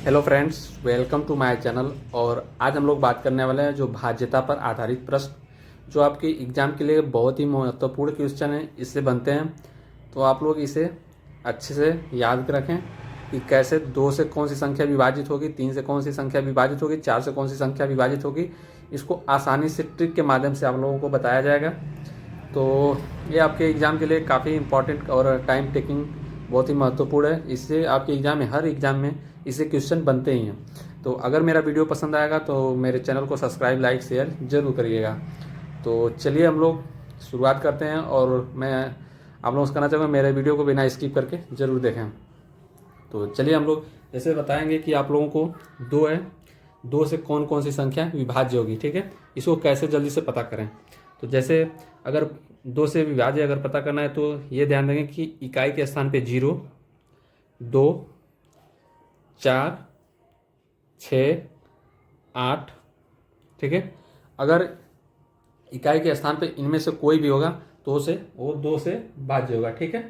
Hello friends, welcome to my channel. और आज हम लोग बात करने वाले हैं जो भाज्यता पर आधारित प्रश्न जो आपके एग्जाम के लिए बहुत ही महत्वपूर्ण क्वेश्चन है, इससे बनते हैं। तो आप लोग इसे अच्छे से याद रखें कि कैसे 2 से कौन सी संख्या विभाजित होगी, 3 से कौन सी संख्या विभाजित होगी, 4 से कौन सी संख्या विभाजित होगी। इसको आसानी से ट्रिक के माध्यम से आप लोगों को बताया जाएगा। तो ये आपके एग्ज़ाम के लिए काफ़ी इंपॉर्टेंट और टाइम टेकिंग बहुत ही महत्वपूर्ण है। इससे आपके एग्ज़ाम में, हर एग्ज़ाम में इससे क्वेश्चन बनते ही हैं। तो अगर मेरा वीडियो पसंद आएगा तो मेरे चैनल को सब्सक्राइब, लाइक, शेयर ज़रूर करिएगा। तो चलिए हम लोग शुरुआत करते हैं। और मैं आप लोगों से कहना चाहूँगा मेरे वीडियो को बिना स्किप करके ज़रूर देखें। तो चलिए हम लोग जैसे बताएंगे कि आप लोगों को 2 है, 2 से कौन कौन सी संख्या विभाज्य होगी, ठीक है। इसको कैसे जल्दी से पता करें। तो जैसे अगर 2 से विभाज्य अगर पता करना है तो ये ध्यान देंगे कि इकाई के स्थान पे 0, 2, 4, 6, 8, ठीक है। अगर इकाई के स्थान पे इनमें से कोई भी होगा तो वो 2 से भाज्य होगा, ठीक है।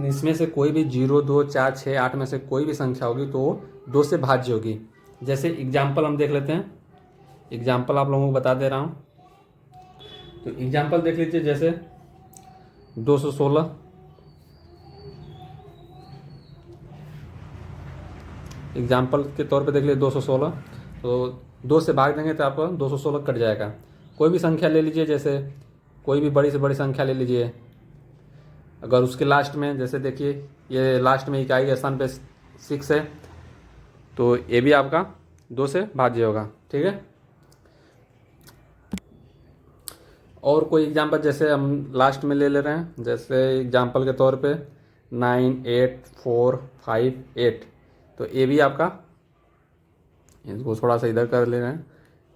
इसमें से कोई भी 0, 2, 4, 6, 8 में से कोई भी संख्या होगी तो वो 2 से भाज्य होगी। जैसे एग्जाम्पल हम देख लेते हैं। एग्जाम्पल आप लोगों को बता दे रहा हूँ। तो एग्जाम्पल देख लीजिए, जैसे 216, एग्जाम्पल के तौर पे देख लीजिए 216। तो 2 से भाग देंगे तो आपका 216 कट जाएगा। कोई भी संख्या ले लीजिए, जैसे कोई भी बड़ी से बड़ी संख्या ले लीजिए। अगर उसके लास्ट में, जैसे देखिए ये लास्ट में इकाई के स्थान पे 6 है तो ये भी आपका 2 से भाज्य होगा, ठीक है। और कोई एग्जाम्पल जैसे हम लास्ट में ले ले रहे हैं, जैसे एग्जाम्पल के तौर पे 9, 8, 4, 5, 8। तो ये भी आपका, इसको थोड़ा सा इधर कर ले रहे हैं,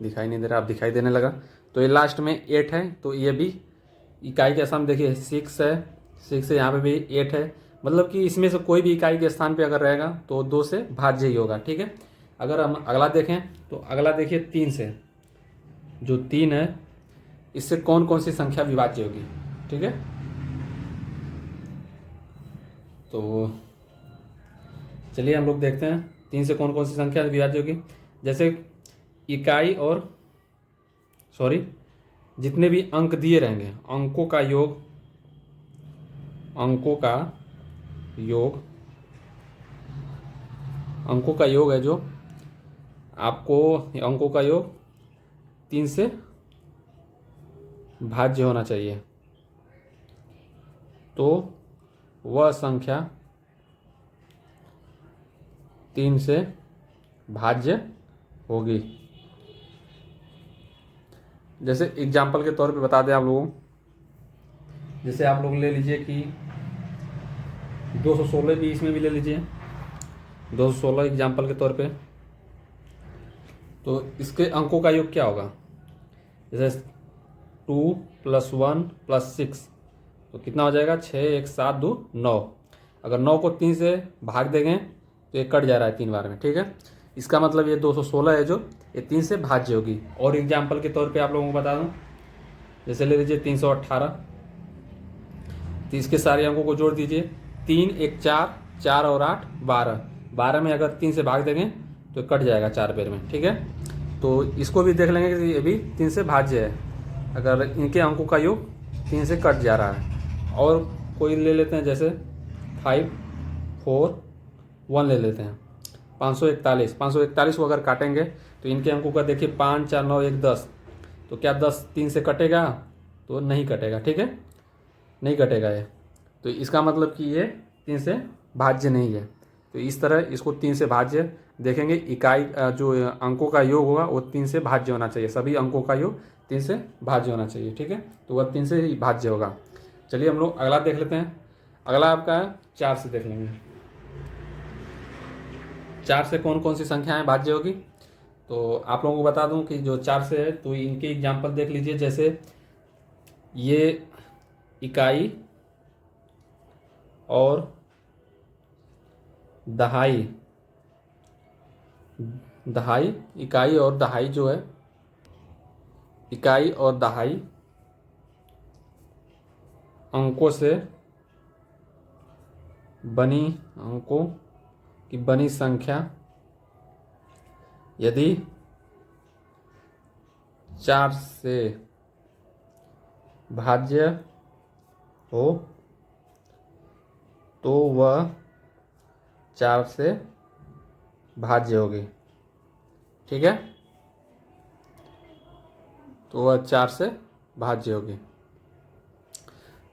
दिखाई नहीं दे रहा, अब दिखाई देने लगा। तो ये लास्ट में 8 है तो ये भी इकाई के स्थान देखिए 6 है, 6 है, यहाँ पे भी 8 है। मतलब कि इसमें से कोई भी इकाई के स्थान पे अगर रहेगा तो 2 से भाज्य ही होगा, ठीक है। अगर हम अगला देखें तो अगला देखिए 3 से, जो 3 है इससे कौन कौन सी संख्या विभाज्य होगी, ठीक है। तो चलिए हम लोग देखते हैं 3 से कौन कौन सी संख्या विभाज्य होगी। जैसे इकाई और जितने भी अंक दिए रहेंगे, अंकों का योग, अंकों का योग है जो आपको, अंकों का योग 3 से भाज्य होना चाहिए। तो वह संख्या 3 से भाज्य होगी। जैसे एग्जाम्पल के तौर पे बता दें आप लोगों, जैसे आप लोग ले लीजिए कि 216 भी इसमें भी ले लीजिए, 216 एग्जाम्पल के तौर पे। तो इसके अंकों का योग क्या होगा, जैसे 2 + 1 + 6 तो कितना हो जाएगा, 6, 1, 7, 2, 9। अगर 9 को 3 से भाग देंगे तो ये कट जा रहा है 3 बार में, ठीक है। इसका मतलब ये 216 है जो ये 3 से भाज्य होगी। और एग्जाम्पल के तौर पे आप लोगों को बता दूं, जैसे ले लीजिए 318। तो इसके सारे अंकों को जोड़ दीजिए, 3, 1, 4, 4 और 8, 12। 12 में अगर 3 से भाग देंगे तो कट जाएगा 4 बार में, ठीक है। तो इसको भी देख लेंगे कि ये भी 3 से भाज्य है, अगर इनके अंकों का योग 3 से कट जा रहा है। और कोई ले लेते हैं, जैसे 5, 4, 1 ले लेते हैं, 541 को अगर काटेंगे तो इनके अंकों का देखिए 5, 4, 9, 1, 10। तो क्या 10 3 से कटेगा, तो नहीं कटेगा, ठीक है, नहीं कटेगा ये। तो इसका मतलब कि ये 3 से भाज्य नहीं है। तो इस तरह इसको 3 से भाज्य देखेंगे। इकाई जो अंकों का योग होगा वो 3 से भाज्य होना चाहिए, सभी अंकों का योग 3 से भाज्य होना चाहिए, ठीक है। तो वह 3 से ही भाज्य होगा। चलिए हम लोग अगला देख लेते हैं। अगला आपका 4 से देख लेंगे। 4 से कौन कौन सी संख्याएं भाज्य होगी। तो आप लोगों को बता दूं कि जो 4 से है तो इनके एग्जाम्पल देख लीजिए। जैसे ये इकाई और दहाई, इकाई और दहाई जो है, इकाई और दहाई अंकों से बनी, अंकों कि बनी संख्या यदि 4 से भाज्य हो तो वह 4 से भाज्य होगी। ठीक है, तो वह 4 से भाज्य होगी।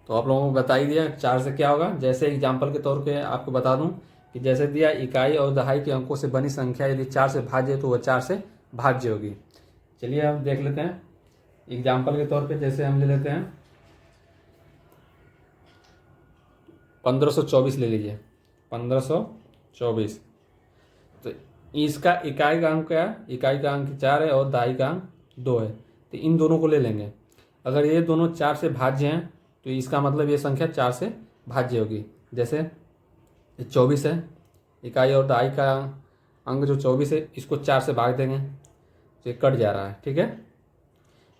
तो आप लोगों को बता ही दिया 4 से क्या होगा। जैसे एग्जाम्पल के तौर पे आपको बता दूं कि जैसे दिया इकाई और दहाई के अंकों से बनी संख्या यदि 4 से भाज्य है तो वह 4 से भाज्य होगी। चलिए अब देख लेते हैं एग्जाम्पल के तौर पे। जैसे हम ले लेते हैं 1524 ले लीजिए, 1524। तो इसका इकाई का अंक क्या है, इकाई का अंक 4 है और दहाई का अंक 2 है। तो इन दोनों को ले लेंगे। अगर ये दोनों 4 से भाज्य हैं तो इसका मतलब ये संख्या 4 से भाज्य होगी। जैसे 24 है, इकाई और दहाई का अंक जो 24 है, इसको 4 से भाग देंगे तो ये कट जा रहा है। ठीक है,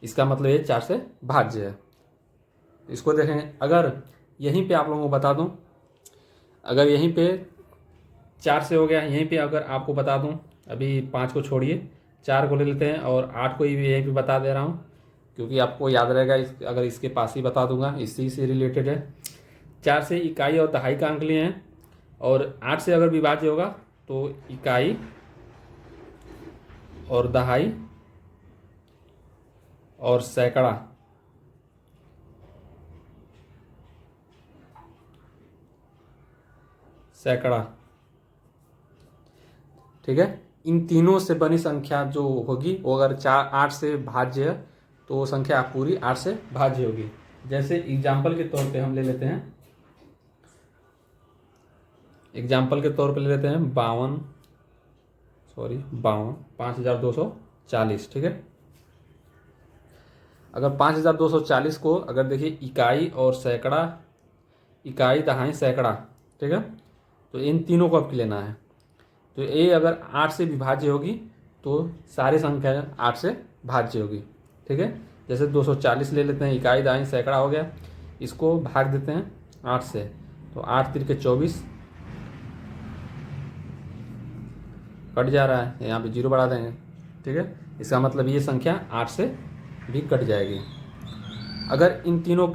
इसका मतलब ये 4 से भाज्य है। इसको देखेंगे। अगर यहीं पे आप लोगों को बता दूं, अगर यहीं पे 4 से हो गया, यहीं पे अगर आपको बता दूं, अभी 5 को छोड़िए, 4 को ले लेते हैं और 8 को ही यहीं पे बता दे रहा हूं क्योंकि आपको याद रहेगा अगर इसके पास ही बता दूंगा, इसी से रिलेटेड है। 4 से इकाई और दहाई का अंक लिए हैं और 8 से अगर विभाज्य होगा तो इकाई और दहाई और सैकड़ा, ठीक है, इन तीनों से बनी संख्या जो होगी वो अगर 8 से भाज्य है तो वो संख्या पूरी 8 से भाज्य होगी। जैसे एग्जाम्पल के तौर पे हम ले लेते हैं, एग्जाम्पल के तौर पे ले लेते हैं 5240। ठीक है, अगर 5240 को अगर देखिए इकाई और सैकड़ा, इकाई दहाई सैकड़ा, ठीक है, तो इन तीनों को आपको लेना है। तो ये अगर 8 से विभाज्य होगी तो सारी संख्या 8 से भाज्य होगी। ठीक है, जैसे 240 ले लेते हैं, इकाई दहाई सैकड़ा हो गया, इसको भाग देते हैं 8 से, तो 8 तिरके 24 कट जा रहा है, यहाँ पे 0 बढ़ा देंगे। ठीक है, इसका मतलब ये संख्या 8 से भी कट जाएगी। अगर इन तीनों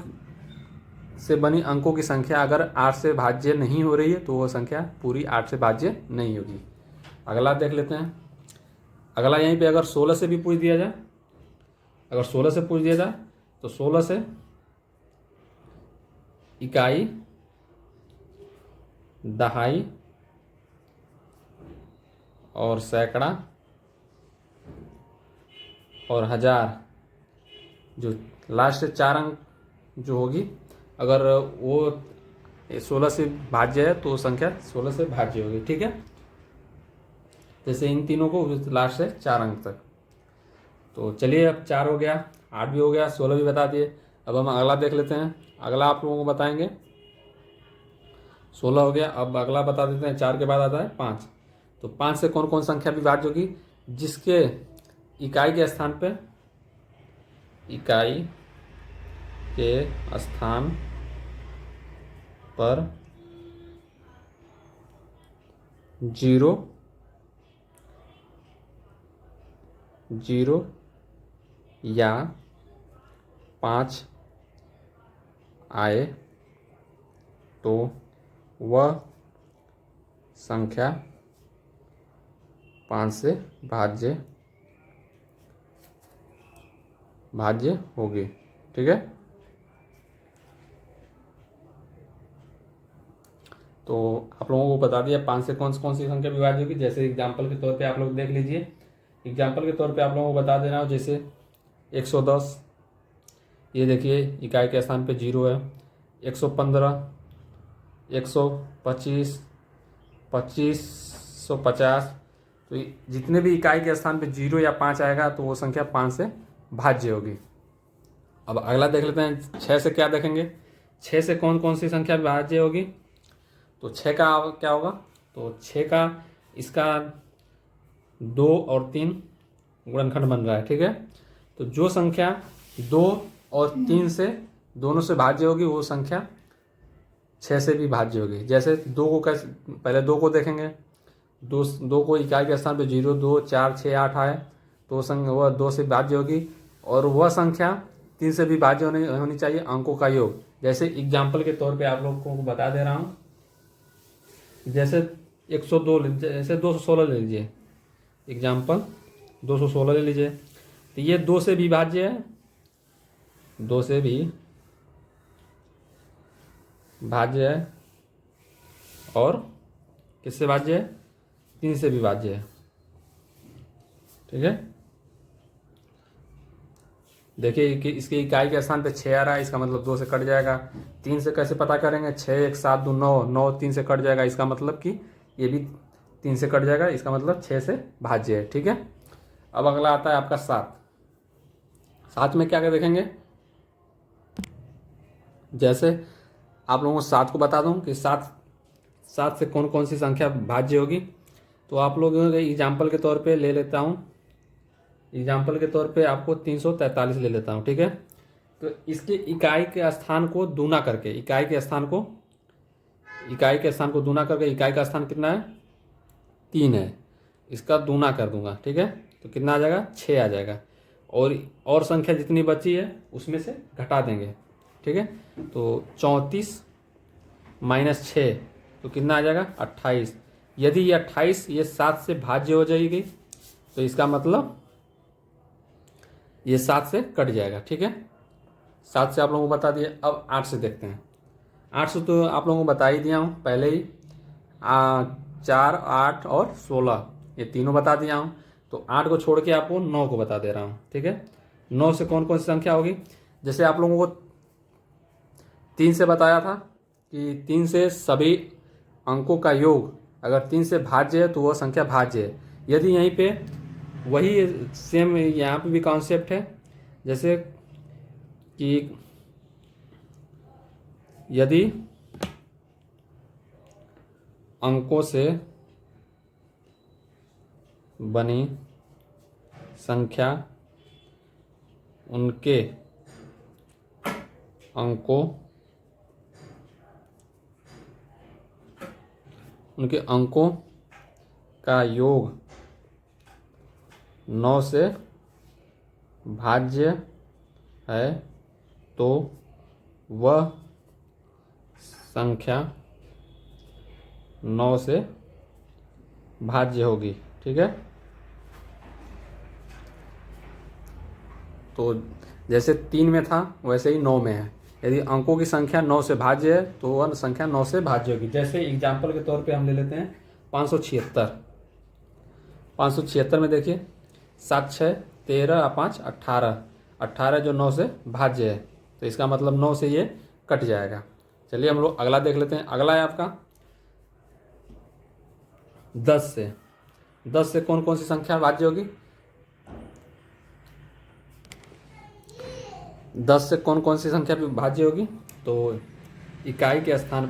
से बनी अंकों की संख्या अगर 8 से भाज्य नहीं हो रही है तो वो संख्या पूरी 8 से भाज्य नहीं होगी। अगला देख लेते हैं। अगला यहीं पे अगर 16 से भी पूछ दिया जाए, अगर 16 से पूछ दिया जाए तो 16 से इकाई दहाई और सैकड़ा और हजार, जो लास्ट 4 अंक जो होगी, अगर वो 16 से भाज्य है तो संख्या 16 से भाज्य होगी। ठीक है, जैसे इन तीनों को लास्ट से 4 अंक तक। तो चलिए अब 4 हो गया, 8 भी हो गया, 16 भी बता दिए। अब हम अगला देख लेते हैं। अगला आप लोगों को बताएंगे, 16 हो गया, अब अगला बता देते हैं। 4 के बाद आता है 5। तो 5 से कौन कौन संख्या विभाज्य होगी, जिसके इकाई के स्थान पे, इकाई के स्थान पर 0 या 5 आए तो वह संख्या 5 से भाज्य होगी। ठीक है, तो आप लोगों को बता दिया 5 से कौन सी संख्या विभाज्य होगी। जैसे एग्जाम्पल के तौर पे आप लोग देख लीजिए। एग्जाम्पल के तौर पे आप लोगों को बता देना हो, जैसे 110, ये देखिए इकाई के स्थान पे 0 है। 115, 125, 2550, तो जितने भी इकाई के स्थान पे 0 या 5 आएगा तो वो संख्या 5 से भाज्य होगी। अब अगला देख लेते हैं। 6 से क्या देखेंगे, 6 से कौन कौन सी संख्या भाज्य होगी। तो 6 का क्या होगा, तो 6 का इसका 2 और 3 गुणनखंड बन रहा है। ठीक है, तो जो संख्या 2 और 3 से दोनों से भाज्य होगी वो संख्या 6 से भी भाज्य होगी। जैसे 2 को कैसे, पहले 2 को देखेंगे, दो को इकाई के स्थान पे 0, 2, 4, 6, 8 आए तो वह 2 से भाज्य होगी, और वह संख्या 3 से भी भाज्य होनी चाहिए अंकों का योग। जैसे एग्जाम्पल के तौर पे आप लोगों को बता दे रहा हूँ, जैसे 102 जैसे 216 ले लीजिए, एग्जाम्पल 216 ले लीजिए, तो ये 2 से भी भाज्य है, 2 से भी भाज्य है, और किससे भाज्य है, 3 से भी भाज्य है। ठीक है, देखिए कि इसके इकाई के स्थान पे 6 आ रहा है, इसका मतलब 2 से कट जाएगा। 3 से कैसे पता करेंगे, 6, 1, 7, 2, 9, 9 3 से कट जाएगा, इसका मतलब कि ये भी 3 से कट जाएगा, इसका मतलब 6 से भाज्य है। ठीक है, अब अगला आता है आपका 7। 7 में क्या देखेंगे, जैसे आप लोगों को 7 को बता दूं कि 7 से कौन कौन सी संख्या भाज्य होगी, तो आप लोगों के एग्जाम्पल के तौर पे ले लेता हूँ, एग्जाम्पल के तौर पे आपको 343 ले लेता हूँ। ठीक है, तो इसके इकाई के स्थान को दूना करके, इकाई के स्थान को दूना करके, इकाई का स्थान कितना है, 3 है, इसका दूना कर दूंगा। ठीक है, तो कितना आ जाएगा, 6 आ जाएगा, और संख्या जितनी बची है उसमें से घटा देंगे। ठीक है, तो 34 माइनस 6 तो कितना आ जाएगा, 28। यदि ये 28 ये 7 से भाज्य हो जाएगी तो इसका मतलब ये 7 से कट जाएगा। ठीक है, 7 से आप लोगों को बता दिया। अब 8 से देखते हैं। 8 से तो आप लोगों को बता ही दिया हूँ पहले ही, 4, 8 और 16 ये तीनों बता दिया हूँ। तो 8 को छोड़ के आपको 9 को बता दे रहा हूँ। ठीक है, 9 से कौन कौन सी संख्या होगी, जैसे आप लोगों को 3 से बताया था कि 3 से सभी अंकों का योग अगर 3 से भाज्य है तो वह संख्या भाज्य है। यदि यहीं पे वही सेम यहाँ पे भी कॉन्सेप्ट है, जैसे कि यदि अंकों से बनी संख्या उनके अंकों का योग 9 से भाज्य है तो वह संख्या 9 से भाज्य होगी। ठीक है, तो जैसे 3 में था वैसे ही 9 में है। यदि अंकों की संख्या 9 से भाज्य है तो वह संख्या 9 से भाज्य होगी। जैसे एग्जाम्पल के तौर पे हम ले लेते हैं 576। 576 में देखिए 7, 6, 13, 5, 18, 18 जो 9 से भाज्य है, तो इसका मतलब 9 से ये कट जाएगा। चलिए हम लोग अगला देख लेते हैं। अगला है आपका 10 से। 10 से कौन कौन सी संख्या भाज्य होगी, 10 से कौन कौन सी संख्या भाज्य होगी, तो इकाई के स्थान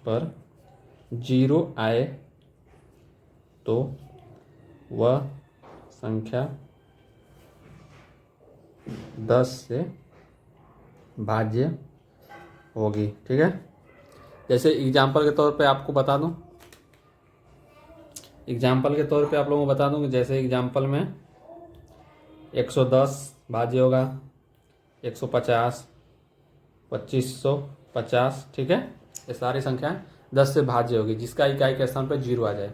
पर 0 आए तो वह संख्या 10 से भाज्य होगी। ठीक है, जैसे एग्जाम्पल के तौर पे आपको बता दूं, एग्जाम्पल के तौर पे आप लोगों को बता दूं कि जैसे एग्जाम्पल में 110 भाज्य होगा, 150, 2550। ठीक है, ये सारी संख्याएं 10 से भाज्य होगी जिसका इकाई के स्थान पर 0 आ जाए।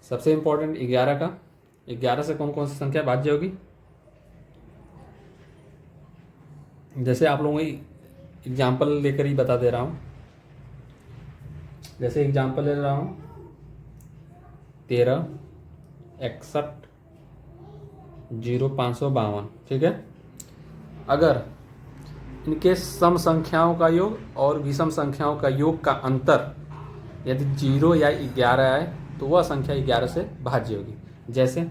सबसे इंपॉर्टेंट 11 का, 11 से कौन कौन सी संख्या भाज्य होगी, जैसे आप लोगों को एग्जाम्पल लेकर ही बता दे रहा हूँ। जैसे एग्जाम्पल ले रहा हूँ 13, 61, 0, 552। ठीक है, अगर इनके सम संख्याओं का योग और विषम संख्याओं का योग का अंतर यदि 0 या 11 आए तो वह संख्या 11 से भाज्य होगी। जैसे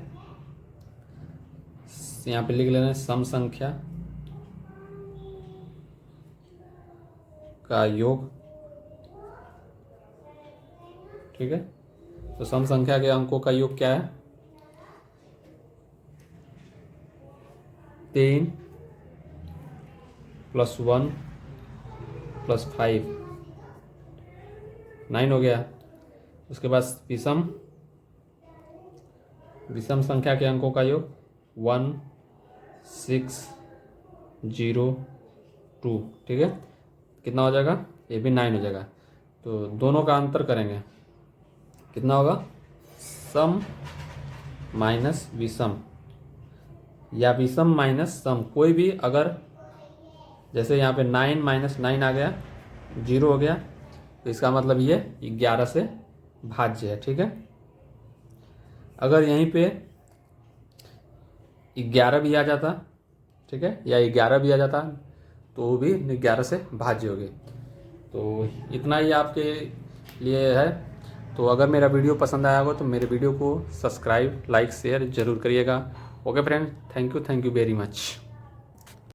यहाँ पे लिख लेना सम संख्या का योग। ठीक है, तो सम संख्या के अंकों का योग क्या है, 3 + 1 प्लस 5 9 हो गया। उसके बाद विषम संख्या के अंकों का योग 1 6 0 2, ठीक है। कितना हो जाएगा, ये भी 9 हो जाएगा। तो दोनों का अंतर करेंगे, कितना होगा, सम माइनस विषम या विषम माइनस सम, कोई भी अगर जैसे यहाँ पे 9 माइनस 9 आ गया 0 हो गया, तो इसका मतलब ये 11 से भाज्य है, ठीक है। अगर यहीं पे 11 भी आ जाता, ठीक है, या 11 भी आ जाता तो वो भी 11 से भाज्य हो गई। तो इतना ही आपके लिए है। तो अगर मेरा वीडियो पसंद आया हो तो मेरे वीडियो को सब्सक्राइब, लाइक, शेयर जरूर करिएगा। Okay friend, thank you very much.